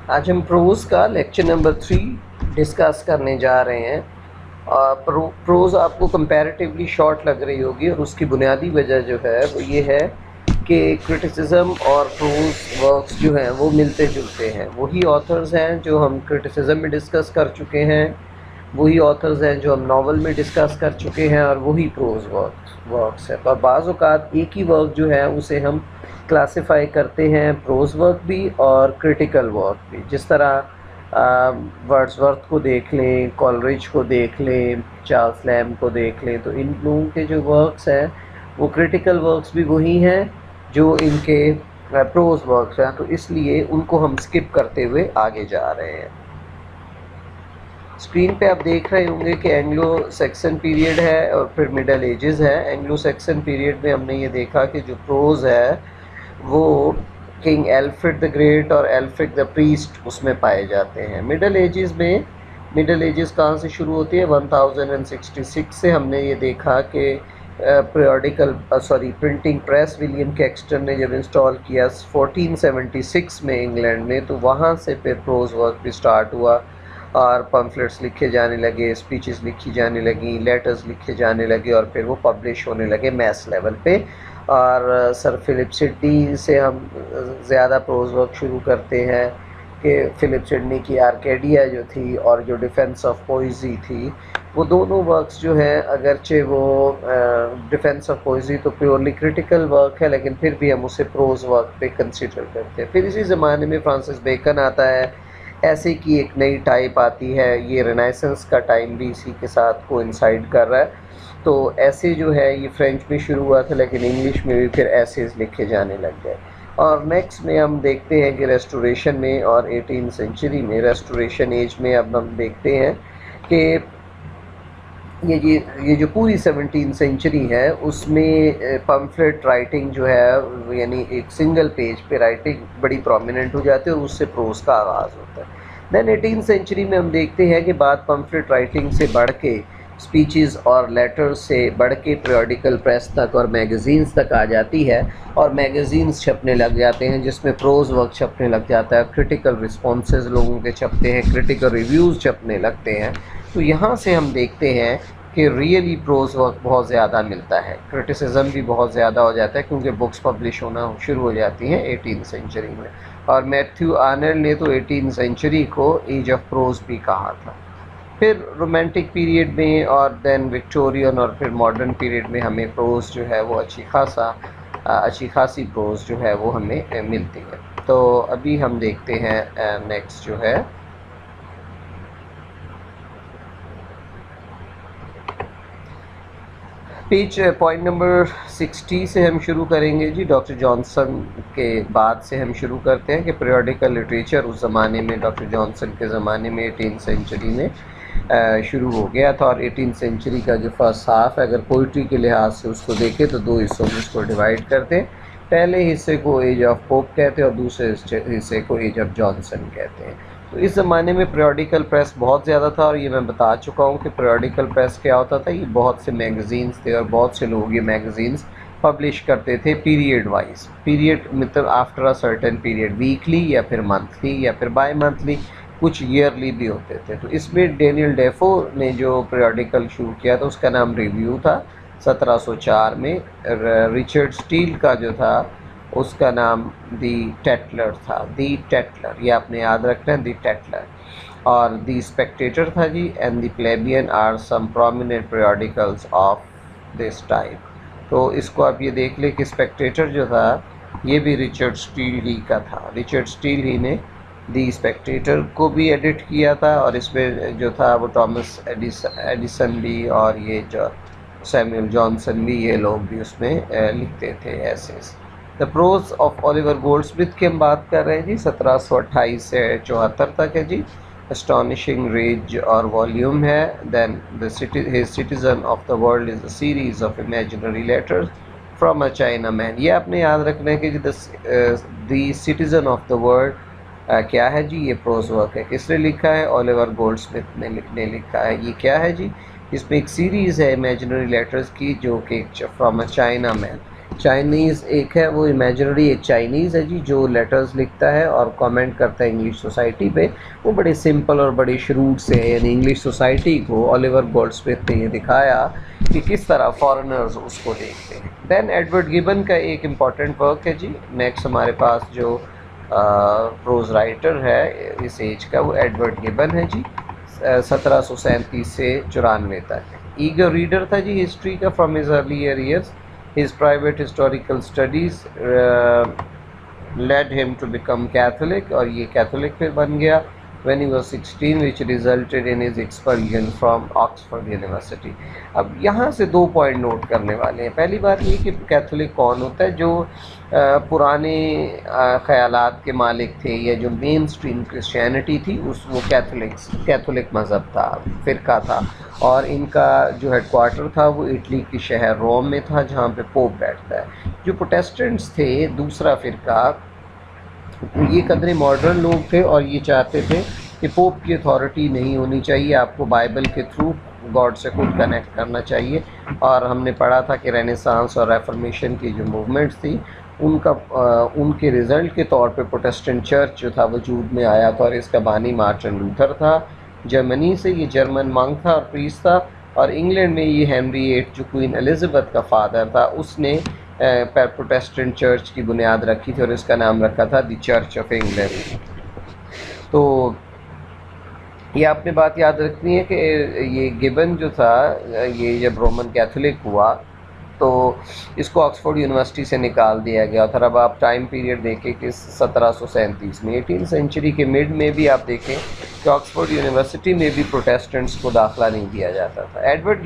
आज हम प्रोज़ का लेक्चर नंबर 3 डिस्कस करने जा रहे हैं। प्रोज़ आपको कंपैरेटिवली शॉर्ट लग रही होगी और उसकी बुनियादी वजह जो है वो ये है कि क्रिटिसिज्म और प्रोज़ वर्क्स जो हैं वो मिलते जुलते हैं। वही ऑथर्स हैं जो हम क्रिटिसिज्म में डिस्कस कर चुके हैं, वही ऑथर्स हैं जो हम नावल में डिस्कस कर चुके हैं और वही प्रोज़ वर्क्स है। तो बाज़ औक़ात एक ही वर्क जो है उसे हम क्लासिफाई करते हैं प्रोज़ वर्क भी और क्रिटिकल वर्क भी। जिस तरह वर्ड्सवर्थ को देख लें, कॉलरिज को देख लें, चार्ल्स लैम्ब को देख लें, तो इन लोगों के जो वर्क्स हैं वो क्रिटिकल वर्क्स भी वही हैं जो इनके प्रोज़ वर्क्स हैं। तो इसलिए उनको हम स्किप करते हुए आगे जा रहे हैं। स्क्रीन पे आप देख रहे होंगे कि एंग्लो सेक्सन पीरियड है और फिर मिडल एजेस है। एंग्लो सेक्सन पीरियड में हमने ये देखा कि जो प्रोज़ है वो किंग एल्फ्रेड द ग्रेट और एल्फ्रिक द प्रीस्ट उसमें पाए जाते हैं। मिडल एजेस कहाँ से शुरू होती है? 1066 से हमने ये देखा कि प्रिंटिंग प्रेस विलियम कैक्सटन ने जब इंस्टॉल किया 1476 में इंग्लैंड में, तो वहाँ से फिर प्रोज़ वर्क भी स्टार्ट हुआ और पम्फलेट्स लिखे जाने लगे, स्पीचेस लिखी जाने लगी, लेटर्स लिखे जाने लगे और फिर वो पब्लिश होने लगे मैस लेवल पे। और सर फिलिप सिडनी से हम ज़्यादा प्रोज़ वर्क शुरू करते हैं कि फिलिप सिडनी की आर्केडिया जो थी और जो डिफेंस ऑफ पोइज़ी थी, वो दोनों वर्क्स जो हैं, अगरचे वो डिफेंस ऑफ पोइज़ी तो प्योरली क्रिटिकल वर्क है, लेकिन फिर भी हम उसे प्रोज़ वर्क पे कंसिडर करते हैं। फिर इसी ज़माने में फ्रांसिस बेकन आता है, ऐसे की एक नई टाइप आती है। ये रेनेसेंस का टाइम भी इसी के साथ कोइंसाइड कर रहा है। तो ऐसे जो है ये फ्रेंच में शुरू हुआ था, लेकिन इंग्लिश में भी फिर ऐसेज लिखे जाने लग गए। और नेक्स्ट में हम देखते हैं कि रेस्टोरेशन में और 18th सेंचुरी में, रेस्टोरेशन एज में अब हम देखते हैं कि ये जो पूरी 17th सेंचुरी है उसमें पम्फलेट राइटिंग जो है, यानी एक सिंगल पेज पे राइटिंग बड़ी प्रोमिनेंट हो जाती है और उससे प्रोज़ का आगाज़ होता है। देन 18th सेंचुरी में हम देखते हैं कि बात पम्फलेट राइटिंग से बढ़ के स्पीचेस और लेटर्स से बढ़ के पीरियोडिकल प्रेस तक और मैगज़ीन्स तक आ जाती है और मैगज़ीन्स छपने लग जाते हैं जिसमें प्रोज़ वर्क छपने लग जाता है, क्रिटिकल रिस्पॉन्सेज लोगों के छपते हैं, क्रिटिकल रिव्यूज़ छपने लगते हैं। तो यहाँ से हम देखते हैं कि रियली प्रोज़ वर्क बहुत ज़्यादा मिलता है, क्रिटिसिज्म भी बहुत ज़्यादा हो जाता है क्योंकि बुक्स पब्लिश होना शुरू हो जाती हैं 18th सेंचुरी में। और मैथ्यू आर्नल्ड ने तो 18th सेंचुरी को एज ऑफ प्रोज़ भी कहा था। फिर रोमांटिक पीरियड में और देन विक्टोरियन और फिर मॉडर्न पीरियड में हमें प्रोज़ जो है वो अच्छी खासी प्रोज़ जो है वो हमें मिलती है। तो अभी हम देखते हैं नेक्स्ट जो है पेज पॉइंट नंबर 60 से हम शुरू करेंगे जी। डॉक्टर जॉनसन के बाद से हम शुरू करते हैं कि पीरियोडिकल लिटरेचर उस ज़माने में, डॉक्टर जॉनसन के ज़माने में 18th सेंचुरी में शुरू हो गया था। और 18th सेंचुरी का जो फर्स्ट हाफ है, अगर पोइट्री के लिहाज से उसको देखें तो दो हिस्सों में उसको डिवाइड करते हैं। पहले हिस्से को एज ऑफ पोप कहते हैं और दूसरे हिस्से को एज ऑफ जॉनसन कहते हैं। तो इस ज़माने में पीरियोडिकल प्रेस बहुत ज़्यादा था और ये मैं बता चुका हूँ कि पीरियोडिकल प्रेस क्या होता था। ये बहुत से मैगज़ीन्स थे और बहुत से लोग ये मैगज़ीन्स पब्लिश करते थे पीरियड वाइज। पीरियड मतलब after a certain period, weekly या फिर मंथली या फिर बाई मंथली, कुछ ईयरली भी होते थे। तो इसमें डेनियल डेफो ने जो पीरियोडिकल शुरू किया था उसका नाम रिव्यू था 1704 में। रिचर्ड स्टील का जो था उसका नाम दी टेटलर था, दी टेटलर, ये आपने याद रखना है, दी टेटलर। और दी स्पेक्टेटर था जी, and the plebeian are some prominent periodicals of this type. तो इसको आप ये देख लें कि स्पेक्टेटर जो था ये भी रिचर्ड स्टील ही का था। रिचर्ड स्टील ही ने दी स्पेक्टेटर को भी एडिट किया था और इसमें जो था वो थॉमस एडिसन भी और ये जो सैमुअल जॉनसन भी, ये लोग भी उसमें लिखते थे ऐसे। The prose of Oliver Goldsmith की हम बात कर रहे हैं जी, 1728 से 74 तक है जी। एस्टॉनिशिंग रेंज और वॉल्यूम है। Then his citizen of the world is a series of imaginary letters from a China man. ये आपने याद रखना है कि the citizen of the world क्या है जी? ये प्रोज वर्क है। किसने लिखा है? ओलिवर गोल्डस्मिथ ने लिखा है। ये क्या है जी? इसमें एक सीरीज़ है इमेजिनरी लेटर्स की जो कि from a China man. Chinese एक है, वो इमेजिनरी एक चाइनीज़ है जी, जो लेटर्स लिखता है और कमेंट करता है इंग्लिश सोसाइटी पे। वो बड़े सिंपल और बड़े श्रूड से है, यानी इंग्लिश सोसाइटी को ओलिवर गोल्डस्मिथ ने ये दिखाया कि किस तरह फॉरेनर्स उसको देखते हैं। देन एडवर्ड गिबन का एक इम्पॉर्टेंट वर्क है जी। नेक्स्ट हमारे पास जो प्रोज राइटर है इस एज का, वो एडवर्ड गिबन है जी, 1737 से 94 तक। ईगर रीडर था जी हिस्ट्री का from his earlier years. His private historical studies led him to become Catholic, और ये कैथोलिक फिर बन गया when he was 16, which resulted in his expulsion from Oxford University। अब यहाँ से 2 पॉइंट नोट करने वाले हैं। पहली बात ये कि कैथोलिक कौन होता है, जो पुराने ख़यालात के मालिक थे, या जो मेन स्ट्रीम क्रिश्चियनिटी थी उस वो कैथोलिक मज़हब था, फ़िरका था, और इनका जो हेडक्वार्टर था वो इटली के शहर रोम में था, जहाँ पे पोप बैठता है। जो प्रोटेस्टेंट्स थे, दूसरा फ़िरका, ये कदरे मॉडर्न लोग थे और ये चाहते थे कि पोप की अथॉरिटी नहीं होनी चाहिए, आपको बाइबल के थ्रू गॉड से खुद कनेक्ट करना चाहिए। और हमने पढ़ा था कि रेनेसांस और रेफर्मेशन की जो मूवमेंट्स थी उनके रिज़ल्ट के तौर पे प्रोटेस्टेंट चर्च जो था वजूद में आया था, और इसका बानी मार्टिन लूथर था। जर्मनी से ये जर्मन मंक था और प्रीस्ट था, और इंग्लैंड में ये हेनरी VIII जो क्वीन एलिज़ाबेथ का फादर था, उसने प्रोटेस्टेंट चर्च की बुनियाद रखी थी और इसका नाम रखा था द चर्च ऑफ इंग्लैंड। तो ये आपने बात याद रखनी है कि ये गिबन जो था, ये जब रोमन कैथोलिक हुआ तो इसको ऑक्सफोर्ड यूनिवर्सिटी से निकाल दिया गया था। अब आप टाइम पीरियड देखें कि 1737 में, 18वीं सेंचुरी के मिड में भी आप देखें कि ऑक्सफोर्ड यूनिवर्सिटी में भी प्रोटेस्टेंट्स को दाखिला नहीं दिया जाता था। Edward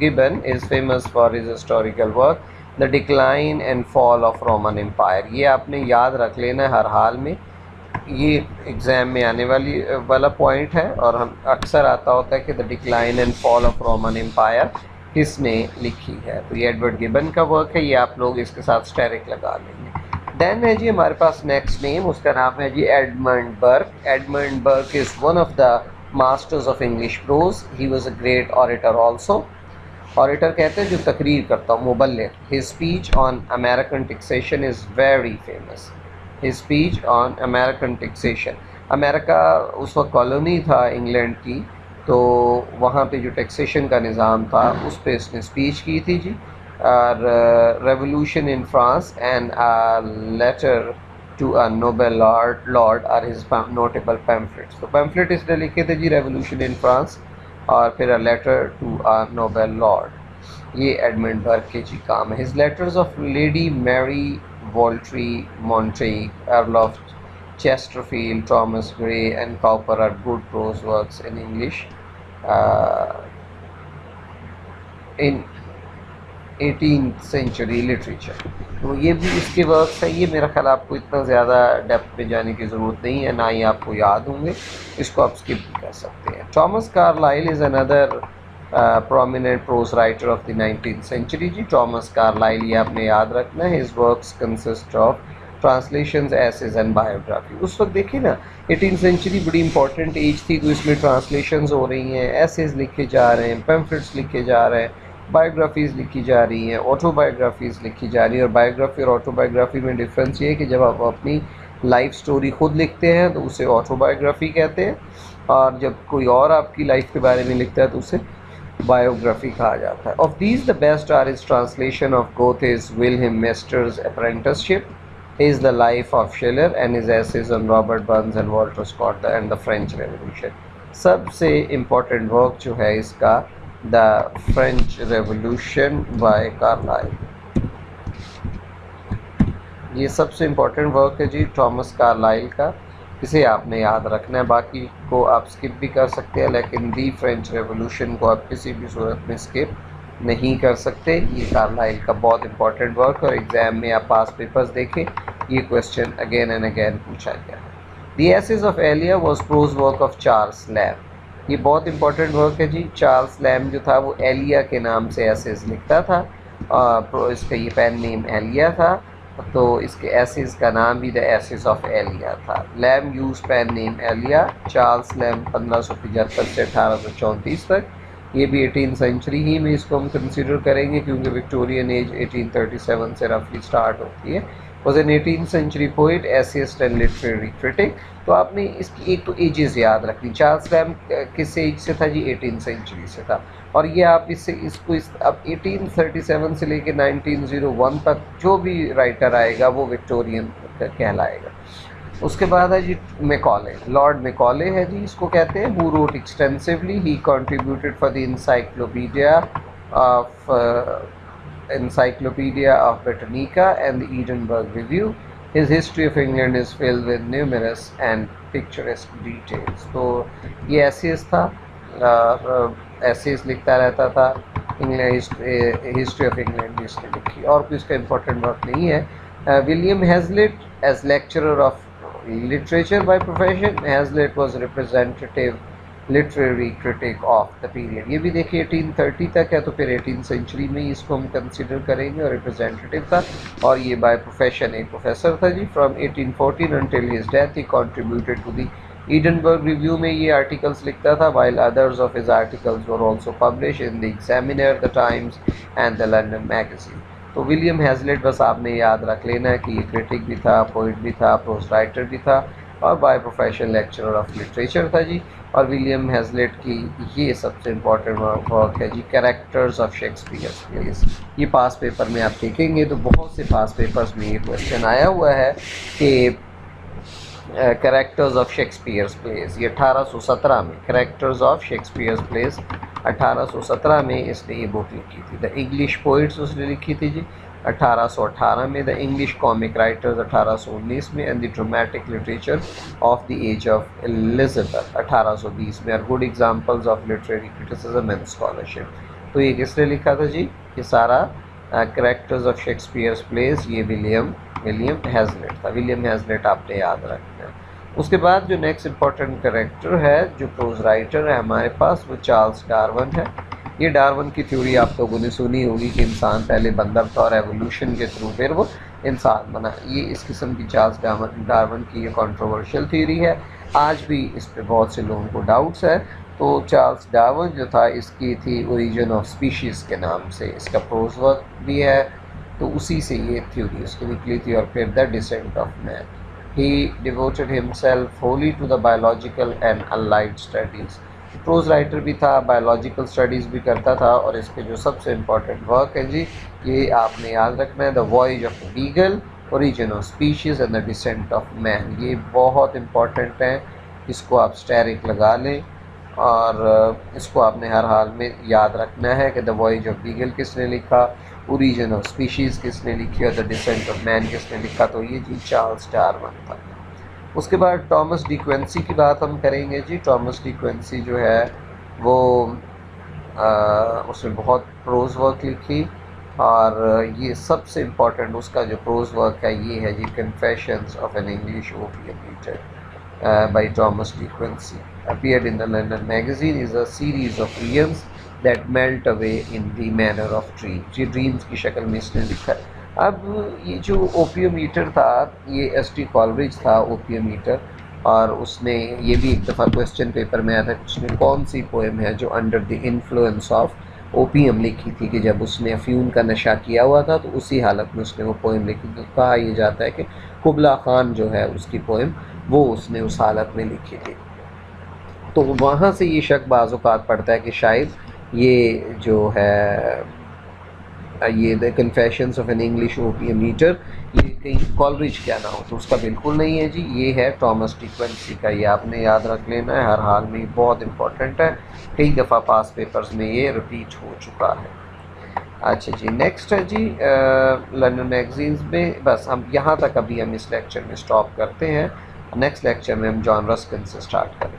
Gibbon is famous for his historical work the decline and fall of Roman empire. ये आपने याद रख लेना है हर हाल में, ये एग्ज़ाम में आने वाला पॉइंट है, और हम अक्सर आता होता है कि the decline and fall of Roman empire किसने लिखी है। तो ये एडवर्ड गिबन का वर्क है, ये आप लोग इसके साथ स्टेरिक लगा लेंगे। देन है जी हमारे पास नेक्स्ट नेम, उसका नाम है जी Edmund Burke. Edmund Burke is one of the masters of English prose. He was a great orator also. Orator कहते हैं जो तकरीर करता हूँ, मुबल्लिग। His speech on American taxation is very famous. His speech on American taxation, America उस वक्त colony था इंग्लैंड की, तो वहाँ पे जो टैक्सेशन का निज़ाम था उस पर इसने स्पीच की थी जी। और revolution in France and letter to a noble lord are his notable pamphlets. तो पैम्फलेट इसने लिखे थे जी, रेवोल्यूशन इन फ्रांस और फिर a letter to a noble lord. ये एडमंड बर्क के जी काम है। His letters of Lady Mary Wortley Montagu, earl of Chesterfield, Thomas Gray and Cowper are good prose works in English in 18th century literature। तो ये भी इसके works हैं। ये मेरा ख्याल आपको इतना ज़्यादा डेप्थ में जाने की ज़रूरत नहीं है, ना ही आपको याद होंगे, इसको आप स्किप भी कर सकते हैं। Thomas Carlyle is another prominent prose writer of the 19th century जी। थॉमस कार्लाइल ये आपने याद रखना है। His works consist of translations, essays and biography. उस वक्त देखिए ना, 18वीं सेंचुरी बड़ी इंपॉर्टेंट एज थी, तो इसमें ट्रांसलेशंस हो रही हैं, एसेज लिखे जा रहे हैं, पैम्फलेट्स लिखे जा रहे हैं, बायोग्राफीज़ लिखी जा रही हैं, ऑटोबायोग्राफीज़ लिखी जा रही है। और बायोग्राफी और ऑटोबायोग्राफी में डिफरेंस ये है कि जब आप अपनी लाइफ स्टोरी खुद लिखते हैं तो उसे ऑटोबायोग्राफी कहते हैं, और जब कोई और आपकी लाइफ के बारे में लिखता है तो उसे बायोग्राफी कहा जाता है। Of these the best are his translation of Goethe's Wilhelm Meister's apprenticeship, is the life of Schiller and his essays on Robert Burns and Walter Scott and the French Revolution। सबसे important work जो है इसका The French Revolution by Carlyle। ये सबसे important work है जी Thomas Carlisle का, इसे आपने याद रखना है। बाकी को आप स्किप भी कर सकते हैं, लेकिन दी फ्रेंच रेवोल्यूशन को आप किसी भी सूरत में स्किप नहीं कर सकते। ये कार्लाइल का बहुत इंपॉर्टेंट वर्क, और एग्ज़ाम में आप पास पेपर्स देखें, ये क्वेश्चन अगेन एंड अगेन पूछा गया। The essays of Elia was prose work of Charles Lamb. ये बहुत इंपॉर्टेंट वर्क है जी। चार्ल्स लैम्ब जो था वो एलिया के नाम से एसेज लिखता था, इसका ये पेन नेम एलिया था, तो इसके एसेज का नाम भी द एसेज ऑफ एलिया था। Lamb use pen name Elia. Charles Lamb 1575 से 1834 तक। ये भी 18th सेंचुरी ही में इसको हम कंसिडर करेंगे, क्योंकि विक्टोरियन एज 1837 से रफली स्टार्ट होती है। Was an 18th century poet, essayist and literary critic. तो आपने इसकी एक तो एजेस याद रखनी। चार्ल्स लैम्ब किस एज से था जी? 18th सेंचुरी से था। और ये आप इससे इसको अब 1837 से लेकर 1901 तक जो भी राइटर आएगा वो विक्टोरियन कहलाएगा। उसके बाद है जी मैकॉले, लॉर्ड मैकॉले है जी, इसको कहते हैं, who wrote extensively, he contributed for the Encyclopedia of Britannica and the Edinburgh Review. His history of England is filled with numerous and picturesque details. तो ये एसेस था, एसेस लिखता रहता था, हिस्ट्री ऑफ इंग्लैंड इसने लिखी, और कोई इसका इम्पोर्टेंट वर्क नहीं है। William Hazlitt as lecturer of literature by profession, Hazlitt was representative literary critic of the period। ये भी देखिए 1830 तक है, तो फिर 18th सेंचुरी में इसको हम कंसिडर करेंगे, और रिप्रेजेंटेटिव था, और ये बाय प्रोफेशन एक प्रोफेसर था जी। From 1814 until his death he contributed to the Edinburgh Review में ये आर्टिकल्स लिखता था, while others of his articles were also published in the Examiner, the Times and the London Magazine। तो William Hazlitt बस आपने याद रख लेना है कि ये क्रिटिक भी था, पोइट भी था, प्रोज राइटर भी था, और by profession lecturer of literature था जी। और विलियम हैजलिट की ये सबसे इम्पॉर्टेंट वर्क है जी, कैरेक्टर्स ऑफ शेक्सपियर्स प्लेस। ये पास पेपर में आप देखेंगे तो बहुत से पास पेपर्स में ये क्वेश्चन आया हुआ है कि कैरेक्टर्स ऑफ शेक्सपियर्स प्लेस, ये 1817 में, कैरेक्टर्स ऑफ शेक्सपियर्स प्लेस 1817 में इसने ये बुक लिखी थी। द इंग्लिश पोइट्स उसने लिखी थी जी 1818 में, द इंग्लिश कॉमिक राइटर्स 1819 में, and the dramatic literature of the age of Elizabeth 1820 में, are good examples of literary criticism and scholarship. तो ये किसने लिखा था जी? ये सारा कैरेक्टर्स ऑफ शेक्सपियर्स प्लेस ये विलियम हैजलिट था। विलियम हैजलिट आपने याद रखना है। उसके बाद जो नेक्स्ट इम्पॉर्टेंट कैरेक्टर है जो प्रोज राइटर है हमारे पास, वो चार्ल्स डार्विन है। ये डार्विन की थ्योरी आप लोगों ने सुनी होगी कि इंसान पहले बंदर था और एवोल्यूशन के थ्रू फिर वो इंसान बना। ये इस किस्म की चार्ल्स डार्विन की ये कंट्रोवर्शियल थ्योरी है, आज भी इस पे बहुत से लोगों को डाउट्स है। तो चार्ल्स डार्विन जो था इसकी थी ओरिजिन ऑफ स्पीशीज़ के नाम से, इसका प्रोज वर्क भी है, तो उसी से ये थ्योरी उसकी निकली थी। और फिर the descent of man, he devoted himself wholly to the biological and allied studies। Pros writer भी था, बायोलॉजिकल स्टडीज़ भी करता था, और इसके जो सबसे इम्पॉर्टेंट वर्क है जी ये आपने याद रखना है, the voyage of the beagle, origin of species and the descent of man. ये बहुत इम्पॉर्टेंट है, इसको आप स्टैरिक लगा लें, और इसको आपने हर हाल में याद रखना है कि द वॉयज ऑफ बीगल किसने लिखा, ओरिजिन ऑफ स्पीशीज़ किसने लिखी, और द डिसेंट ऑफ मैन किसने लिखा। तो ये जी चार्ल्स डार्विन था। उसके बाद थॉमस डी क्विंसी की बात हम करेंगे जी। थॉमस डी क्विंसी जो है वो उसने बहुत प्रोज वर्क लिखी, और ये सबसे इम्पॉर्टेंट उसका जो प्रोज वर्क है ये है जी confessions of an English opium eater by Thomas De Quincey, appeared in the London Magazine, is a series of poems that melt away in the manner of dreams। ये dreams की शक्ल में इसने लिखा है। अब ये जो ओपियम ईटर था ये एस.टी. कॉलरिज था ओपियम ईटर, और उसने ये भी एक दफ़ा क्वेश्चन पेपर में आया था, उसने कौन सी पोएम है जो under the influence of opium लिखी थी, कि जब उसने अफ्यून का नशा किया हुआ था तो उसी हालत में उसने वो पोएम लिखी थी। कहा यह जाता है कि कुबला खान जो है उसकी पोएम वो उसने उस हालत में लिखी थी। तो वहाँ से ये शक बाज़ औक़ात पड़ता है कि शायद ये जो है ये the confessions of an English opium eater ये कहीं कॉलरिज क्या ना हो, तो उसका बिल्कुल नहीं है जी, ये है थॉमस डी क्विंसी का। ये आपने याद रख लेना है, हर हाल में बहुत इंपॉर्टेंट है, कई दफ़ा पास पेपर्स में ये रिपीट हो चुका है। अच्छा जी, नेक्स्ट है जी लंदन मैगजीन्स में। बस हम यहाँ तक अभी हम इस लेक्चर में स्टॉप करते हैं, नेक्स्ट लेक्चर में हम जॉन रस्किन से स्टार्ट करेंगे।